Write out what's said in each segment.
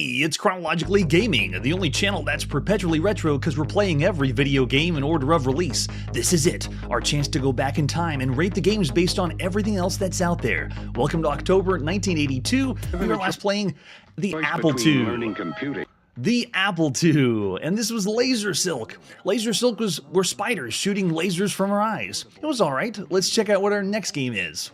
It's Chronologically Gaming, the only channel that's perpetually retro because we're playing every video game in order of release. This is it, our chance to go back in time and rate the games based on everything else that's out there. Welcome to October 1982. We were last playing the Apple II. The Apple II, and this was Laser Silk. Laser Silk were spiders shooting lasers from our eyes. It was alright. Let's check out what our next game is.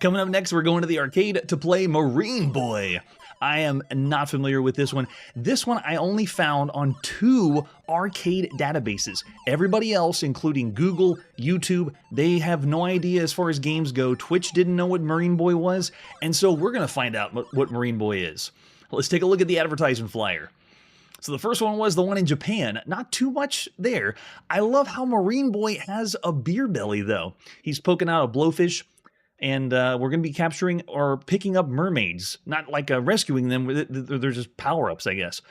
Coming up next, we're going to the arcade to play Marine Boy. I am not familiar with this one. This one I only found on 2 arcade databases. Everybody else, including Google, YouTube, they have no idea as far as games go. Twitch didn't know what Marine Boy was, and so we're going to find out what Marine Boy is. Let's take a look at the advertisement flyer. So the first one was the one in Japan. Not too much there. I love how Marine Boy has a beer belly, though. He's poking out a blowfish. And we're going to be capturing or picking up mermaids. Not like rescuing them. They're just power-ups, I guess.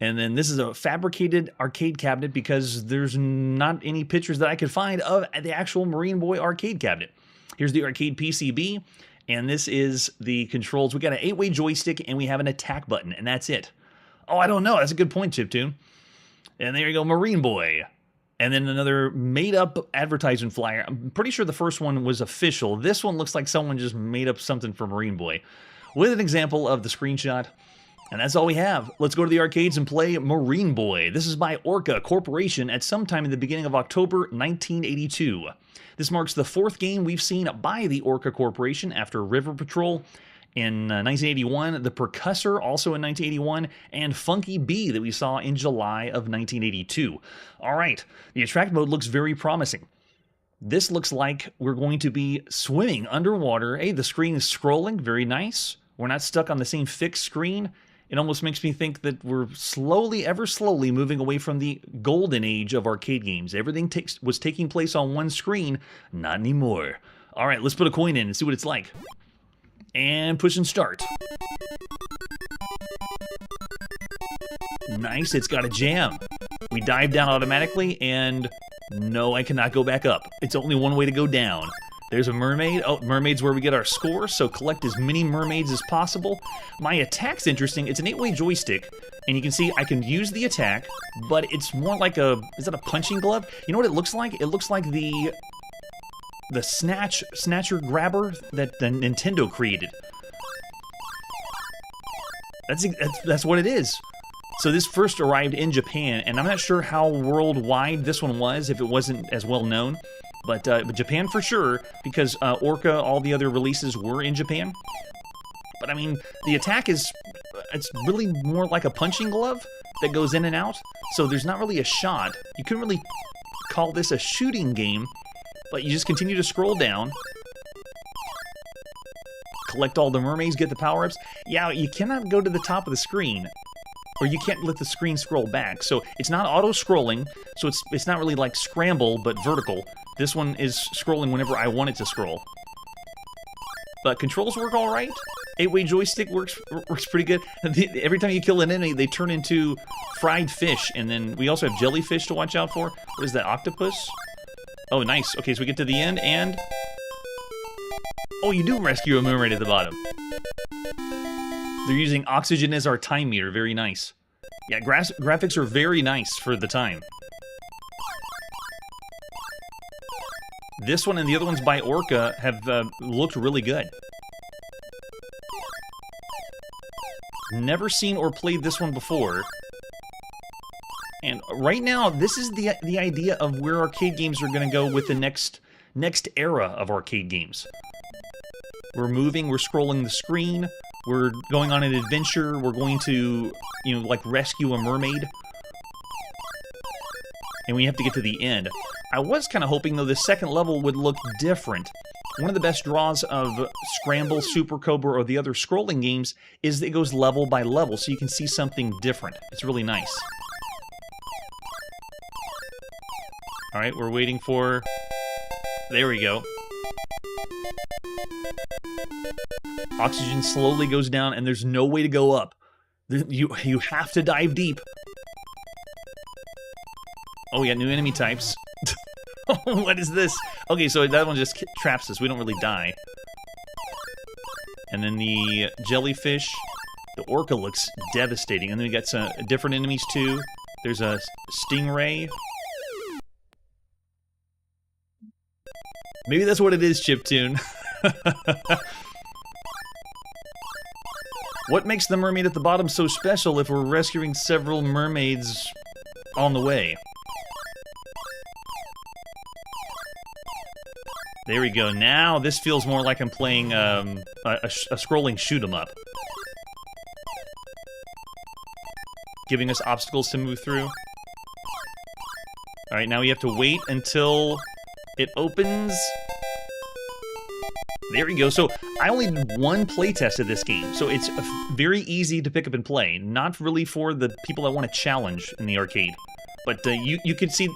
And then this is a fabricated arcade cabinet because there's not any pictures that I could find of the actual Marine Boy arcade cabinet. Here's the arcade PCB. And this is the controls. We got an 8-way joystick and we have an attack button. And that's it. Oh, I don't know. That's a good point, Chiptune. And there you go, Marine Boy. And then another made-up advertisement flyer. I'm pretty sure the first one was official. This one looks like someone just made up something for Marine Boy. With an example of the screenshot. And that's all we have. Let's go to the arcades and play Marine Boy. This is by Orca Corporation at some time in the beginning of October 1982. This marks the 4th game we've seen by the Orca Corporation after River Patrol in 1981, The Percussor also in 1981, and Funky Bee that we saw in July of 1982. All right, the attract mode looks very promising. This looks like we're going to be swimming underwater. Hey, the screen is scrolling, very nice. We're not stuck on the same fixed screen. It almost makes me think that we're slowly, ever slowly moving away from the golden age of arcade games. Everything was taking place on one screen, not anymore. All right, let's put a coin in and see what it's like. And push and start. Nice, it's got a jam. We dive down automatically, and no, I cannot go back up. It's only one way to go down. There's a mermaid. Oh, mermaid's where we get our score, so collect as many mermaids as possible. My attack's interesting. It's an 8-way joystick, and you can see I can use the attack, but it's more like a, is that a punching glove? You know what it looks like? It looks like the snatcher grabber that the Nintendo created. That's what it is. So this first arrived in Japan, and I'm not sure how worldwide this one was, if it wasn't as well known, but Japan for sure, because Orca, all the other releases were in Japan. But I mean, the attack it's really more like a punching glove that goes in and out, so there's not really a shot. You couldn't really call this a shooting game, but you just continue to scroll down, collect all the mermaids, get the power-ups. Yeah, you cannot go to the top of the screen, or you can't let the screen scroll back. So it's not auto-scrolling, so it's not really like Scramble, but vertical. This one is scrolling whenever I want it to scroll. But controls work all right. 8-way joystick works pretty good. Every time you kill an enemy, they turn into fried fish, and then we also have jellyfish to watch out for. What is that, octopus? Oh, nice. Okay, so we get to the end, and... oh, you do rescue a mermaid at the bottom. They're using oxygen as our time meter. Very nice. Yeah, graphics are very nice for the time. This one and the other ones by Orca have looked really good. Never seen or played this one before. And right now, this is the idea of where arcade games are going to go with the next era of arcade games. We're moving, we're scrolling the screen, we're going on an adventure, we're going to, you know, like rescue a mermaid. And we have to get to the end. I was kind of hoping, though, the second level would look different. One of the best draws of Scramble, Super Cobra, or the other scrolling games is that it goes level by level, so you can see something different. It's really nice. Alright, we're waiting for... there we go. Oxygen slowly goes down, and there's no way to go up. You have to dive deep. Oh, we got new enemy types. What is this? Okay, so that one just traps us. We don't really die. And then the jellyfish The orca looks devastating. And then we got some different enemies, too. There's a stingray. Maybe that's what it is, Chiptune. What makes the mermaid at the bottom so special if we're rescuing several mermaids on the way? There we go. Now this feels more like I'm playing a scrolling shoot-'em-up. Giving us obstacles to move through. Alright, now we have to wait until it opens. There we go. So I only did one playtest of this game, so it's very easy to pick up and play. Not really for the people that want to challenge in the arcade. But you could see,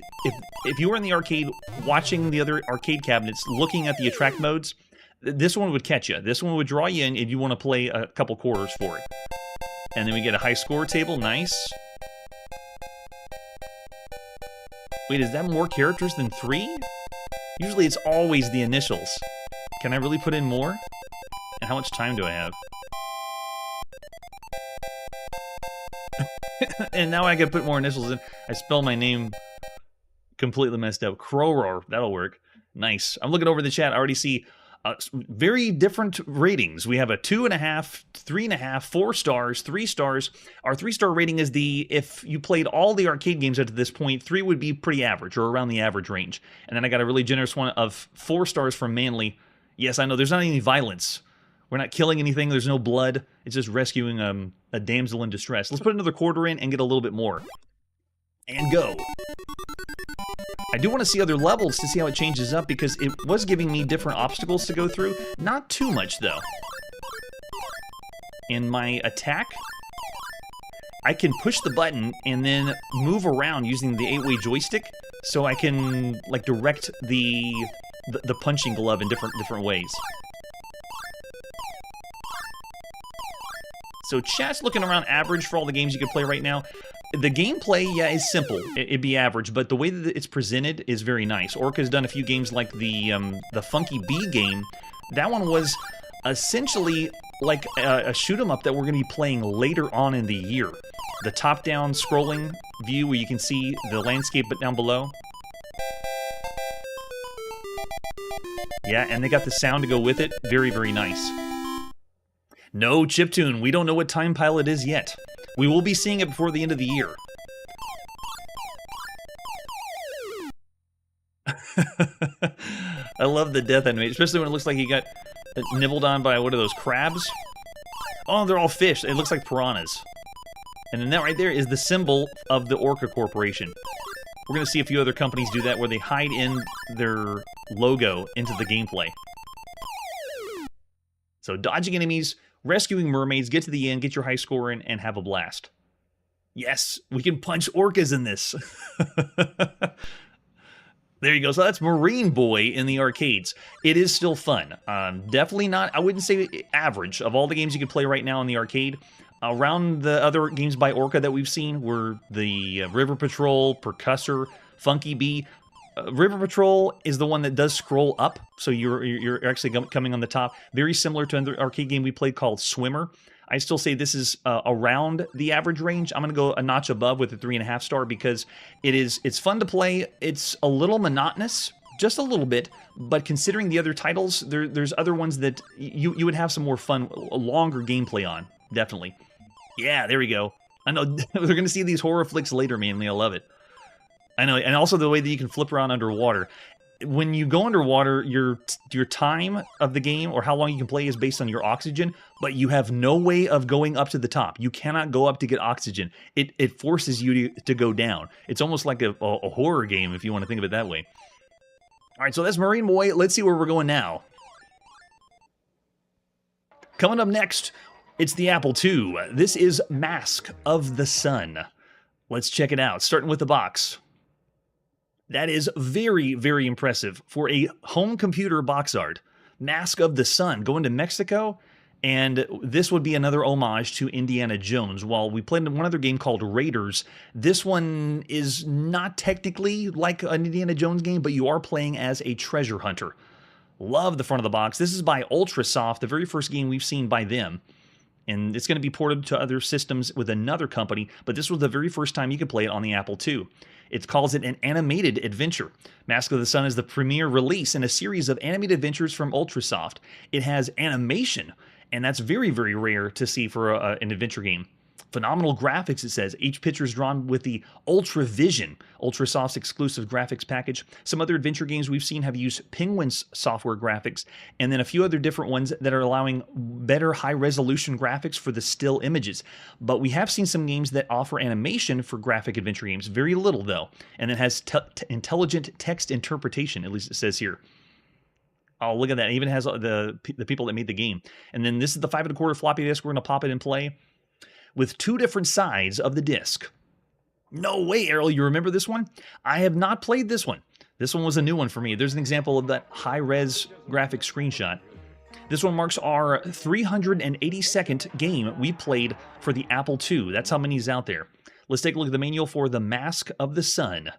if you were in the arcade watching the other arcade cabinets, looking at the attract modes, this one would catch you. This one would draw you in if you want to play a couple quarters for it. And then we get a high score table. Nice. Wait, is that more characters than 3? Usually it's always the initials. Can I really put in more? And how much time do I have? And now I can put more initials in. I spell my name completely messed up. Crowroar. That'll work. Nice. I'm looking over the chat. I already see very different ratings. We have a 2.5, 3.5, 4 stars, 3 stars. Our 3-star rating is if you played all the arcade games up to this point, 3 would be pretty average or around the average range. And then I got a really generous one of 4 stars from Manly. Yes, I know there's not any violence. We're not killing anything. There's no blood. It's just rescuing a damsel in distress. Let's put another quarter in and get a little bit more. And go. I do want to see other levels to see how it changes up because it was giving me different obstacles to go through. Not too much, though. In my attack, I can push the button and then move around using the 8-way joystick so I can, like, direct the punching glove in different ways. So chat's looking around average for all the games you can play right now. The gameplay, yeah, is simple. It'd be average, but the way that it's presented is very nice. Orca's done a few games like the Funky Bee game. That one was essentially like a shoot-'em-up that we're going to be playing later on in the year. The top-down scrolling view where you can see the landscape but down below. Yeah, and they got the sound to go with it. Very, very nice. No, Chiptune, we don't know what Time Pilot is yet. We will be seeing it before the end of the year. I love the death animation, especially when it looks like he got nibbled on by, what are those, crabs? Oh, they're all fish. It looks like piranhas. And then that right there is the symbol of the Orca Corporation. We're going to see a few other companies do that where they hide in their logo into the gameplay. So dodging enemies, rescuing mermaids, get to the end, get your high score in, and have a blast. Yes, we can punch orcas in this. There you go. So that's Marine Boy in the arcades. It is still fun. Definitely not, I wouldn't say average. Of all the games you can play right now in the arcade, around the other games by Orca that we've seen were the River Patrol, Percussor, Funky Bee. River Patrol is the one that does scroll up, so you're actually coming on the top. Very similar to another arcade game we played called Swimmer. I still say this is around the average range. I'm going to go a notch above with a 3.5 star because it's fun to play. It's a little monotonous, just a little bit, but considering the other titles, there's other ones that you would have some more fun, longer gameplay on, definitely. Yeah, there we go. I know, we're going to see these horror flicks later, mainly. I love it. I know, and also the way that you can flip around underwater. When you go underwater, your time of the game, or how long you can play, is based on your oxygen, but you have no way of going up to the top. You cannot go up to get oxygen. It forces you to go down. It's almost like a horror game, if you want to think of it that way. All right, so that's Marine Boy. Let's see where we're going now. Coming up next, it's the Apple II. This is Mask of the Sun. Let's check it out, starting with the box. That is very, very impressive for a home computer box art. Mask of the Sun, going to Mexico, and this would be another homage to Indiana Jones. While we played one other game called Raiders, this one is not technically like an Indiana Jones game, but you are playing as a treasure hunter. Love the front of the box. This is by Ultrasoft, the very first game we've seen by them. And it's going to be ported to other systems with another company, but this was the very first time you could play it on the Apple II. It calls it an animated adventure. Mask of the Sun is the premiere release in a series of animated adventures from Ultrasoft. It has animation, and that's very, very rare to see for an adventure game. Phenomenal graphics, it says. Each picture is drawn with the Ultra Vision, Ultrasoft's exclusive graphics package. Some other adventure games we've seen have used Penguin's software graphics, and then a few other different ones that are allowing better high-resolution graphics for the still images. But we have seen some games that offer animation for graphic adventure games. Very little, though. And it has intelligent text interpretation, at least it says here. Oh, look at that. It even has the people that made the game. And then this is the 5 1/4 floppy disk. We're going to pop it in play with 2 different sides of the disc. No way, Errol, you remember this one? I have not played this one. This one was a new one for me. There's an example of that high-res graphic screenshot. This one marks our 382nd game we played for the Apple II. That's how many is out there. Let's take a look at the manual for The Mask of the Sun.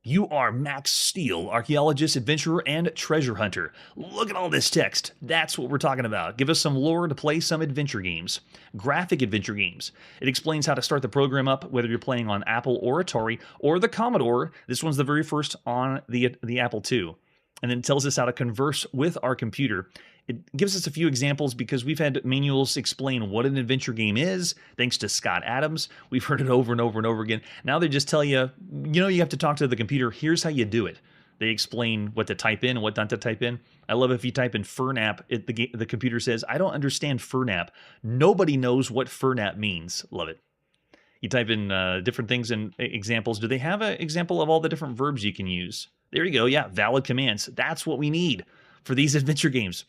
You are Max Steele, archaeologist, adventurer, and treasure hunter. Look at all this text. That's what we're talking about. Give us some lore to play some adventure games. Graphic adventure games. It explains how to start the program up, whether you're playing on Apple or Atari, or the Commodore. This one's the very first on the Apple II. And then it tells us how to converse with our computer. It gives us a few examples because we've had manuals explain what an adventure game is, thanks to Scott Adams. We've heard it over and over and over again. Now they just tell you, you have to talk to the computer. Here's how you do it. They explain what to type in and what not to type in. I love if you type in FurNap, the computer says, I don't understand FurNap. Nobody knows what FurNap means. Love it. You type in different things and examples. Do they have an example of all the different verbs you can use? There you go. Yeah, valid commands. That's what we need for these adventure games.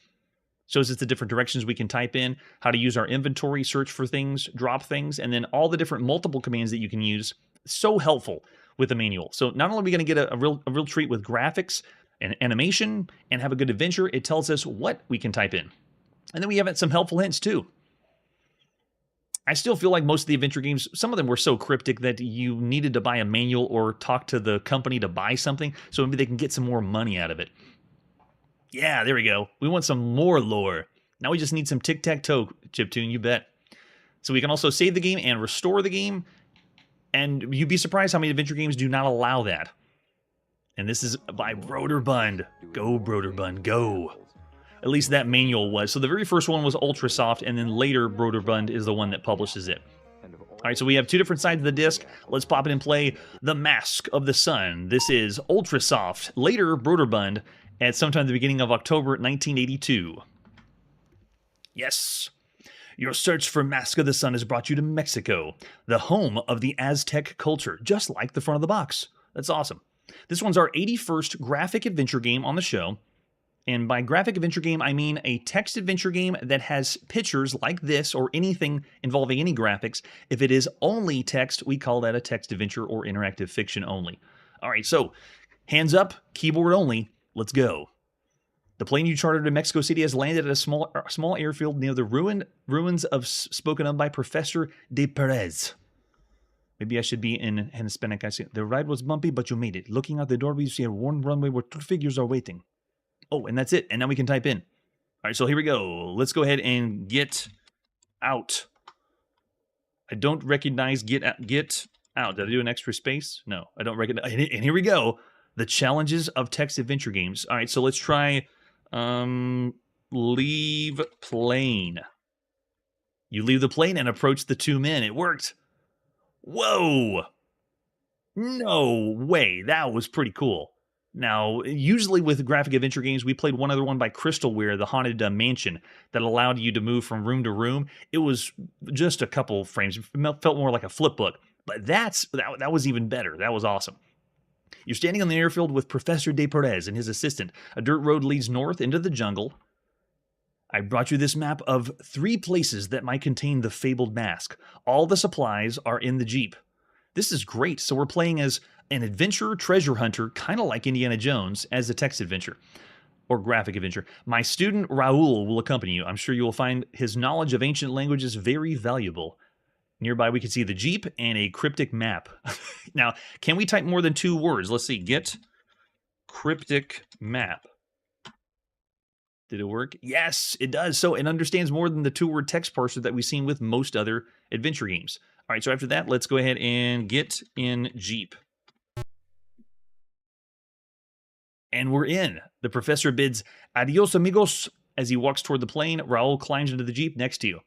Shows us the different directions we can type in, how to use our inventory, search for things, drop things, and then all the different multiple commands that you can use. So helpful with the manual. So not only are we going to get a real treat with graphics and animation and have a good adventure, it tells us what we can type in. And then we have some helpful hints too. I still feel like most of the adventure games, some of them were so cryptic that you needed to buy a manual or talk to the company to buy something, so maybe they can get some more money out of it. Yeah, there we go. We want some more lore. Now we just need some tic-tac-toe, chiptune, you bet. So we can also save the game and restore the game, and you'd be surprised how many adventure games do not allow that. And this is by Broderbund. Go, Broderbund, go. At least that manual was. So the very first one was Ultrasoft, and then later Broderbund is the one that publishes it. All right, so we have 2 different sides of the disc. Let's pop it and play The Mask of the Sun. This is Ultrasoft, later Broderbund, at sometime at the beginning of October 1982. Yes. Your search for Mask of the Sun has brought you to Mexico, the home of the Aztec culture, just like the front of the box. That's awesome. This one's our 81st graphic adventure game on the show. And by graphic adventure game, I mean a text adventure game that has pictures like this or anything involving any graphics. If it is only text, we call that a text adventure or interactive fiction only. All right, so hands up, keyboard only. Let's go. The plane you chartered in Mexico City has landed at a small airfield near the ruins of spoken of by Professor de Perez. Maybe I should be in Hispanic. I say, the ride was bumpy, but you made it. Looking out the door, we see a worn runway where 2 figures are waiting. Oh, and that's it. And now we can type in. All right, so here we go. Let's go ahead and get out. I don't recognize get out. Did I do an extra space? No, I don't recognize. And here we go. The challenges of text adventure games. All right, so let's try leave plane. You leave the plane and approach the 2 men. It worked. Whoa. No way. That was pretty cool. Now, usually with graphic adventure games, we played one other one by Crystalware, the Haunted Mansion, that allowed you to move from room to room. It was just a couple frames. It felt more like a flip book. But that was even better. That was awesome. You're standing on the airfield with Professor de Perez and his assistant. A dirt road leads north into the jungle. I brought you this map of 3 places that might contain the fabled mask. All the supplies are in the Jeep. This is great. So we're playing as an adventurer treasure hunter, kind of like Indiana Jones, as a text adventure or graphic adventure. My student Raul will accompany you. I'm sure you will find his knowledge of ancient languages very valuable. Nearby, we can see the Jeep and a cryptic map. Now, can we type more than 2 words? Let's see. Get cryptic map. Did it work? Yes, it does. So it understands more than the two-word text parser that we've seen with most other adventure games. All right, so after that, let's go ahead and get in Jeep. And we're in. The professor bids adios, amigos. As he walks toward the plane, Raul climbs into the Jeep next to you.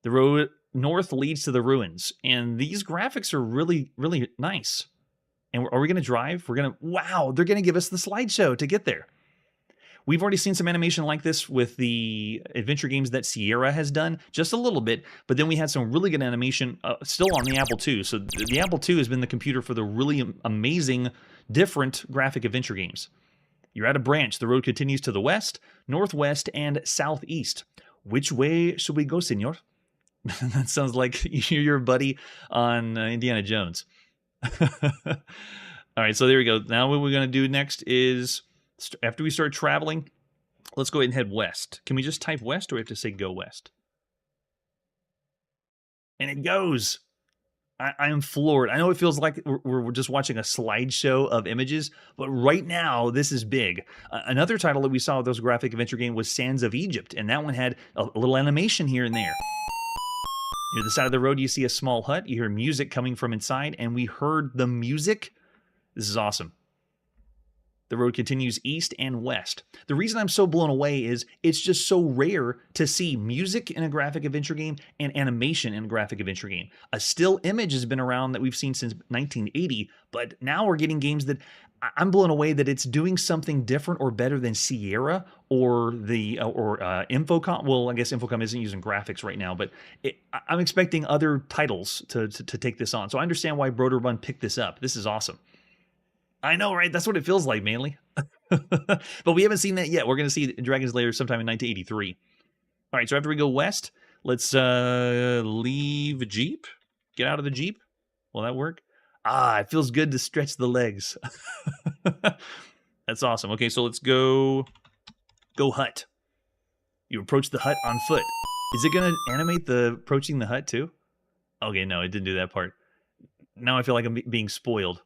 The road north leads to the ruins, and these graphics are really, really nice. And are we going to drive? Wow, they're going to give us the slideshow to get there. We've already seen some animation like this with the adventure games that Sierra has done, just a little bit, but then we had some really good animation still on the Apple II. So the Apple II has been the computer for the really amazing, different graphic adventure games. You're at a branch. The road continues to the west, northwest, and southeast. Which way should we go, senor? That sounds like you're your buddy on Indiana Jones. All right, so there we go. Now what we're going to do next is, after we start traveling, let's go ahead and head west. Can we just type west, or we have to say go west? And it goes. I am floored. I know it feels like we're just watching a slideshow of images, but right now, this is big. Another title that we saw with those graphic adventure game was Sands of Egypt, and that one had a little animation here and there. Near the side of the road, you see a small hut. You hear music coming from inside, and we heard the music. This is awesome. The road continues east and west. The reason I'm so blown away is it's just so rare to see music in a graphic adventure game and animation in a graphic adventure game. A still image has been around that we've seen since 1980, but now we're getting games that I'm blown away that it's doing something different or better than Sierra or Infocom. Well, I guess Infocom isn't using graphics right now, but I'm expecting other titles to take this on. So I understand why Broderbund picked this up. This is awesome. I know, right? That's what it feels like, mainly. But we haven't seen that yet. We're going to see Dragon's Lair sometime in 1983. All right, so after we go west, let's leave Jeep. Get out of the Jeep. Will that work? It feels good to stretch the legs. That's awesome. Okay, so let's go hut. You approach the hut on foot. Is it going to animate the approaching the hut too? Okay, no, it didn't do that part. Now I feel like I'm being spoiled.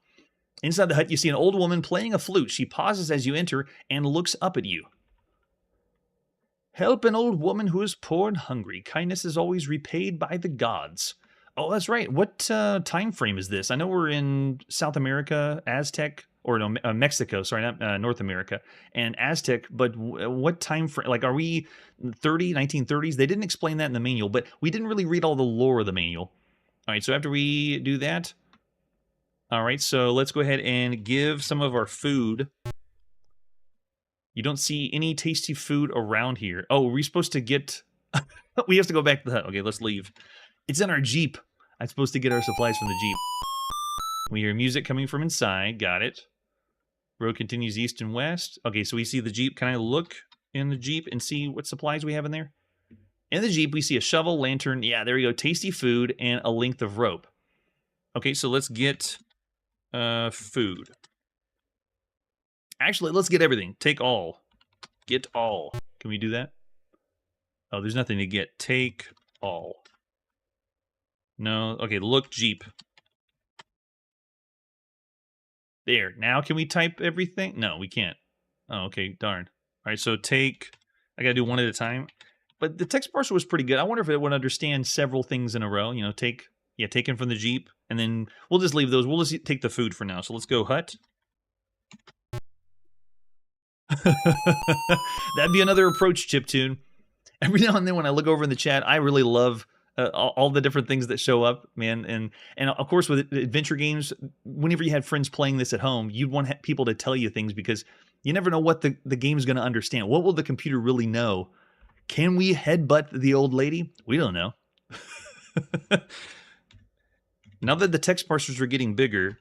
Inside the hut, you see an old woman playing a flute. She pauses as you enter and looks up at you. Help an old woman who is poor and hungry. Kindness is always repaid by the gods. Oh, that's right. What time frame is this? I know we're in South America, Aztec, or no, Mexico. Sorry, not North America, and Aztec. But what time frame? Like, are we 1930s? They didn't explain that in the manual, but we didn't really read all the lore of the manual. All right, so after we do that. All right, so let's go ahead and give some of our food. You don't see any tasty food around here. Oh, are we supposed to get... we have to go back to the hut. Okay, let's leave. It's in our Jeep. I'm supposed to get our supplies from the Jeep. We hear music coming from inside. Got it. Road continues east and west. Okay, so we see the Jeep. Can I look in the Jeep and see what supplies we have in there? In the Jeep, we see a shovel, lantern. Yeah, there we go. Tasty food and a length of rope. Okay, so let's get... food. Actually, let's get everything. Take all. Get all. Can we do that? Oh, there's nothing to get. Take all. No. Okay, look, Jeep. There. Now can we type everything? No, we can't. Oh, okay, darn. All right, so take... I gotta do one at a time. But the text parser was pretty good. I wonder if it would understand several things in a row. You know, take... Yeah, taken from the Jeep, and then we'll just leave those. We'll just take the food for now. So let's go hut. That'd be another approach, chiptune. Every now and then when I look over in the chat, I really love all the different things that show up, man. And of course, with adventure games, whenever you had friends playing this at home, you'd want people to tell you things because you never know what the game's going to understand. What will the computer really know? Can we headbutt the old lady? We don't know. Now that the text parsers are getting bigger,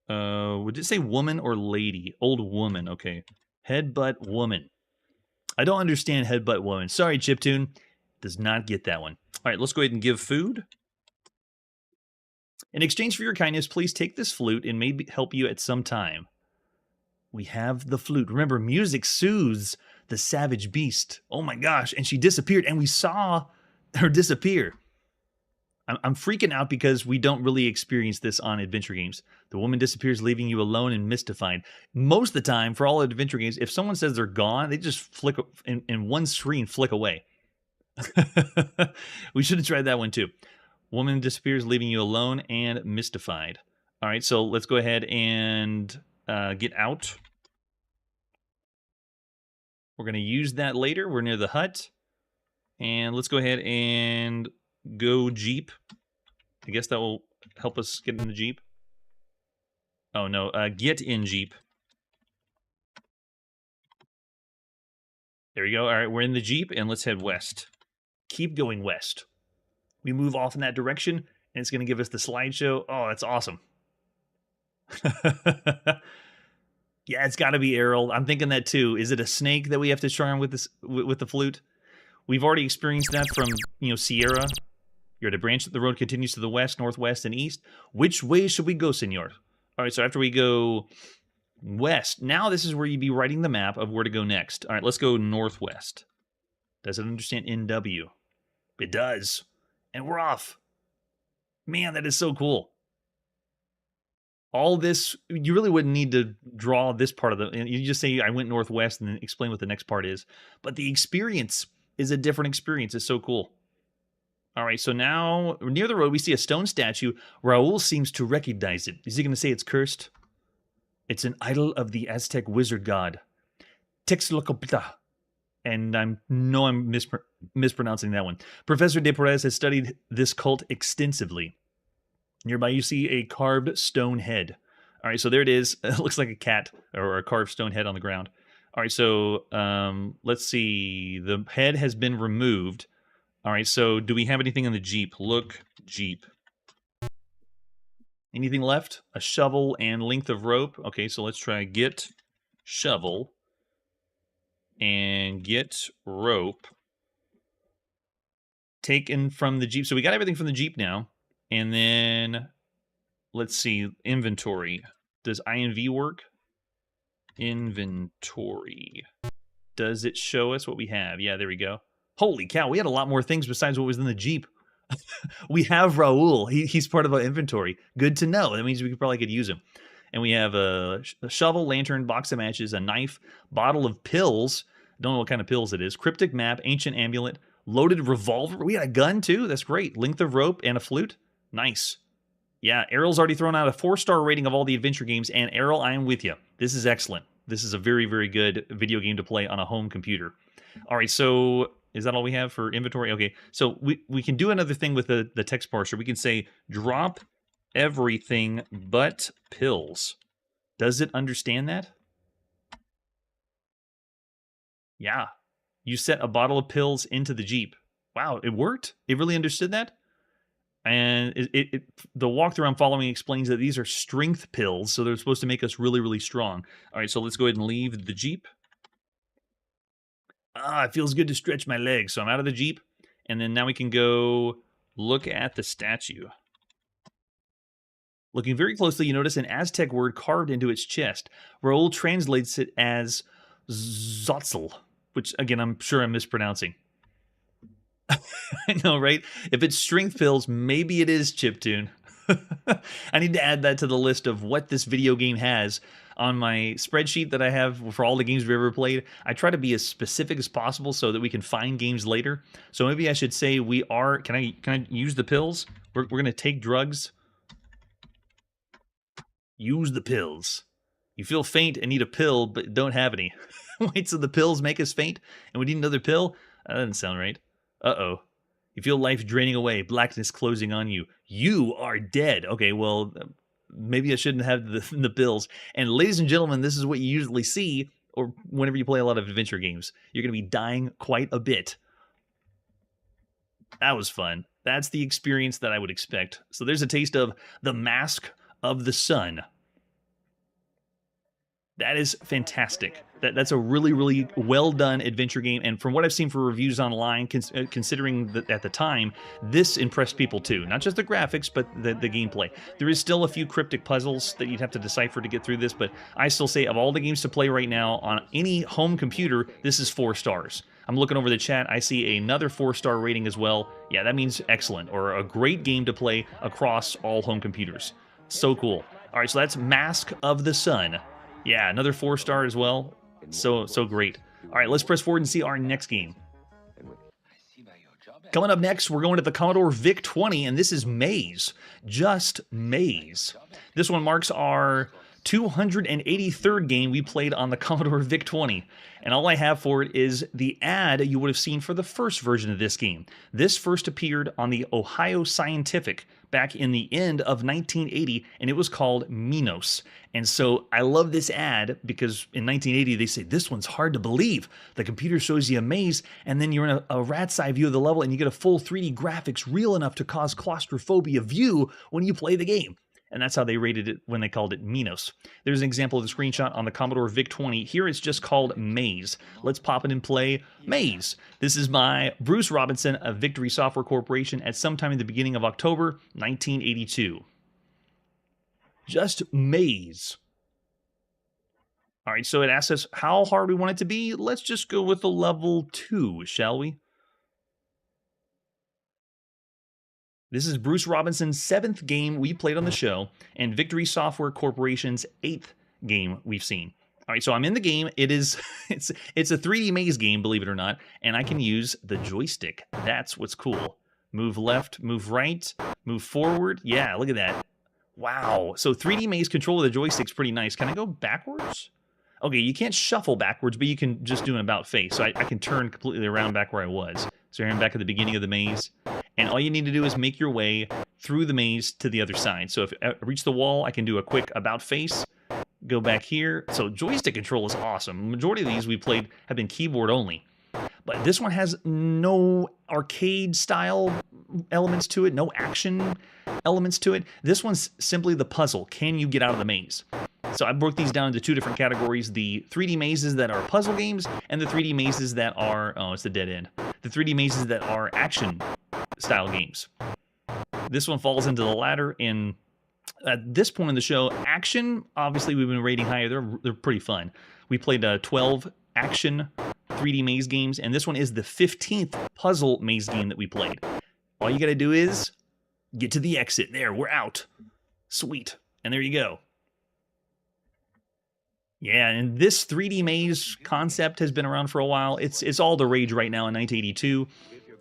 would it say woman or lady? Old woman, okay. Headbutt woman. I don't understand headbutt woman. Sorry, chiptune. Does not get that one. All right, let's go ahead and give food. In exchange for your kindness, please take this flute and maybe help you at some time. We have the flute. Remember, music soothes the savage beast. Oh my gosh, and she disappeared, and we saw her disappear. I'm freaking out because we don't really experience this on adventure games. The woman disappears, leaving you alone and mystified. Most of the time, for all adventure games, if someone says they're gone, they just flick in one screen, flick away. We should have tried that one too. Woman disappears, leaving you alone and mystified. All right, so let's go ahead and get out. We're going to use that later. We're near the hut. And let's go ahead and go Jeep. I guess that will help us get in the Jeep. Oh, no. Get in Jeep. There we go. All right, we're in the Jeep, and let's head west. Keep going west. We move off in that direction, and it's going to give us the slideshow. Oh, that's awesome. Yeah, it's got to be Errol. I'm thinking that too. Is it a snake that we have to charm with this with the flute? We've already experienced that from, Sierra. You're at a branch that the road continues to the west, northwest, and east. Which way should we go, senor? All right, so after we go west, now this is where you'd be writing the map of where to go next. All right, let's go northwest. Does it understand NW? It does. And we're off. Man, that is so cool. All this, you really wouldn't need to draw this part of you just say, I went northwest, and then explain what the next part is. But the experience is a different experience. It's so cool. All right, so now, near the road, we see a stone statue. Raul seems to recognize it. Is he going to say it's cursed? It's an idol of the Aztec wizard god, Texlocopta. And I'm mispronouncing that one. Professor De Perez has studied this cult extensively. Nearby, you see a carved stone head. All right, so there it is. It looks like a cat or a carved stone head on the ground. All right, so let's see. The head has been removed. All right, so do we have anything in the Jeep? Look, Jeep. Anything left? A shovel and length of rope. Okay, so let's try get shovel and get rope. Taken from the Jeep. So we got everything from the Jeep now. And then, let's see, inventory. Does INV work? Inventory. Does it show us what we have? Yeah, there we go. Holy cow, we had a lot more things besides what was in the Jeep. We have Raul. He's part of our inventory. Good to know. That means we probably could use him. And we have a shovel, lantern, box of matches, a knife, bottle of pills. Don't know what kind of pills it is. Cryptic map, ancient amulet, loaded revolver. We got a gun too. That's great. Length of rope and a flute. Nice. Yeah, Errol's already thrown out a 4-star rating of all the adventure games, and Errol, I am with you. This is excellent. This is a very, very good video game to play on a home computer. All right, so is that all we have for inventory? Okay, so we can do another thing with the text parser. We can say drop everything but pills. Does it understand that? Yeah. You set a bottle of pills into the Jeep. Wow, it worked? It really understood that? And the walkthrough I'm following explains that these are strength pills, so they're supposed to make us really, really strong. All right, so let's go ahead and leave the Jeep. It feels good to stretch my legs. So I'm out of the Jeep, and then now we can go look at the statue. Looking very closely, you notice an Aztec word carved into its chest. Raul translates it as Zotzel, which, again, I'm sure I'm mispronouncing. I know, right? If it's strength pills, maybe it is chiptune. I need to add that to the list of what this video game has on my spreadsheet that I have for all the games we've ever played. I try to be as specific as possible so that we can find games later. So maybe I should say we are... Can I use the pills? We're going to take drugs. Use the pills. You feel faint and need a pill, but don't have any. Wait, so the pills make us faint and we need another pill? That doesn't sound right. Uh-oh. You feel life draining away, blackness closing on you. You are dead. Okay, well, maybe I shouldn't have the pills. And ladies and gentlemen, this is what you usually see or whenever you play a lot of adventure games. You're going to be dying quite a bit. That was fun. That's the experience that I would expect. So there's a taste of the Mask of the Sun. That is fantastic. That's a really, really well-done adventure game. And from what I've seen for reviews online, considering that at the time, this impressed people too. Not just the graphics, but the gameplay. There is still a few cryptic puzzles that you'd have to decipher to get through this, but I still say of all the games to play right now on any home computer, this is 4 stars. I'm looking over the chat. I see another 4-star rating as well. Yeah, that means excellent, or a great game to play across all home computers. So cool. All right, so that's Mask of the Sun. Yeah, another 4-star as well. So great. All right, let's press forward and see our next game. Coming up next, we're going to the Commodore VIC-20, and this is Maze. Just Maze. This one marks our 283rd game we played on the Commodore VIC-20, and all I have for it is the ad you would have seen for the first version of this game. This first appeared on the Ohio Scientific back in the end of 1980, and it was called Minos. And so I love this ad because in 1980 they say, this one's hard to believe. The computer shows you a maze, and then you're in a rat's eye view of the level, and you get a full 3D graphics real enough to cause claustrophobia view when you play the game. And that's how they rated it when they called it Minos. There's an example of the screenshot on the Commodore VIC-20. Here it's just called Maze. Let's pop it and play Maze. This is by Bruce Robinson of Victory Software Corporation at sometime in the beginning of October 1982. Just Maze. All right, so it asks us how hard we want it to be. Let's just go with a level 2, shall we? This is Bruce Robinson's 7th game we played on the show, and Victory Software Corporation's 8th game we've seen. All right, so I'm in the game. It's a 3D maze game, believe it or not, and I can use the joystick. That's what's cool. Move left, move right, move forward. Yeah, look at that. Wow. So 3D maze control of the joystick's pretty nice. Can I go backwards? Okay, you can't shuffle backwards, but you can just do an about face. So I can turn completely around back where I was. So here I'm back at the beginning of the maze. And all you need to do is make your way through the maze to the other side. So if I reach the wall, I can do a quick about face, go back here. So joystick control is awesome. The majority of these we played have been keyboard only. But this one has no arcade style elements to it, no action elements to it. This one's simply the puzzle. Can you get out of the maze? So I broke these down into 2 different categories, the 3D mazes that are puzzle games and the 3D mazes that are, oh, it's the dead end. The 3D mazes that are action style games. This one falls into the latter. And at this point in the show, action, obviously we've been rating higher. They're pretty fun. We played 12 action 3D maze games, and this one is the 15th puzzle maze game that we played. All you got to do is get to the exit. There, we're out. Sweet. And there you go. Yeah, and this 3D maze concept has been around for a while. It's all the rage right now in 1982.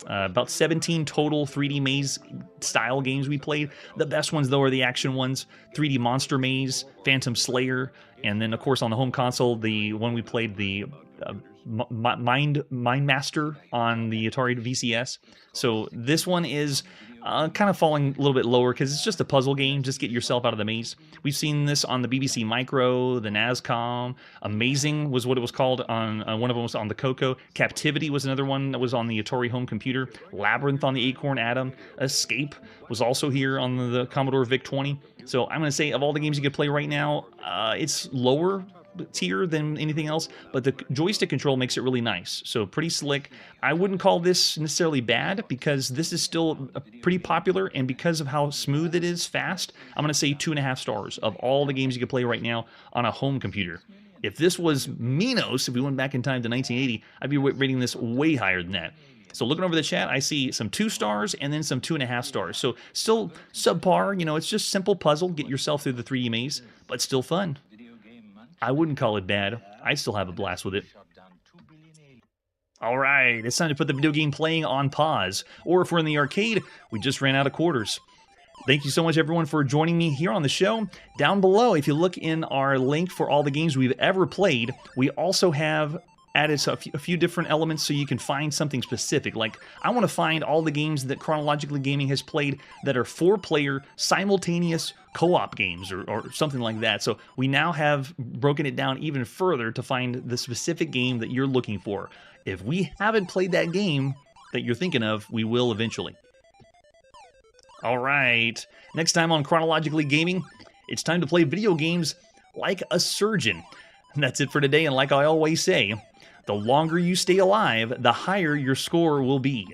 About 17 total 3D maze style games we played. The best ones, though, are the action ones. 3D Monster Maze, Phantom Slayer, and then, of course, on the home console, the one we played, the Mind Master on the Atari VCS. So this one is kind of falling a little bit lower because it's just a puzzle game. Just get yourself out of the maze. We've seen this on the BBC Micro, the NASCOM. Amazing was what it was called on one of them was on the Coco. Captivity was another one that was on the Atari home computer. Labyrinth on the Acorn Atom. Escape was also here on the Commodore VIC-20. So I'm going to say of all the games you could play right now, it's lower tier than anything else, but the joystick control makes it really nice. So pretty slick. I wouldn't call this necessarily bad because this is still pretty popular, and because of how smooth it is, fast, I'm going to say 2.5 stars of all the games you can play right now on a home computer. If this was Minos, if we went back in time to 1980, I'd be rating this way higher than that. So looking over the chat, I see some 2 stars and then some 2.5 stars. So still subpar, you know, it's just simple puzzle, get yourself through the 3D maze, but still fun. I wouldn't call it bad. I still have a blast with it. All right, it's time to put the video game playing on pause. Or if we're in the arcade, we just ran out of quarters. Thank you so much, everyone, for joining me here on the show. Down below, if you look in our link for all the games we've ever played, we also have added a few different elements so you can find something specific. Like, I want to find all the games that Chronologically Gaming has played that are 4-player simultaneous co-op games or something like that. So we now have broken it down even further to find the specific game that you're looking for. If we haven't played that game that you're thinking of, we will eventually. All right, next time on Chronologically Gaming, it's time to play video games like a surgeon. And that's it for today, and like I always say, the longer you stay alive, the higher your score will be.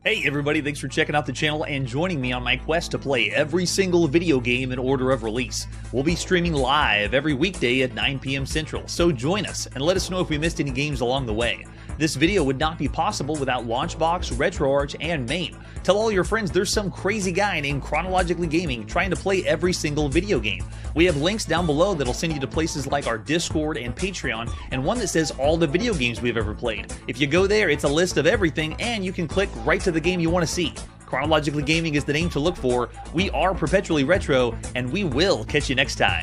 Hey everybody, thanks for checking out the channel and joining me on my quest to play every single video game in order of release. We'll be streaming live every weekday at 9 p.m. Central, so join us and let us know if we missed any games along the way. This video would not be possible without Launchbox, RetroArch, and MAME. Tell all your friends there's some crazy guy named Chronologically Gaming trying to play every single video game. We have links down below that'll send you to places like our Discord and Patreon, and one that says all the video games we've ever played. If you go there, it's a list of everything, and you can click right to the game you want to see. Chronologically Gaming is the name to look for. We are Perpetually Retro, and we will catch you next time.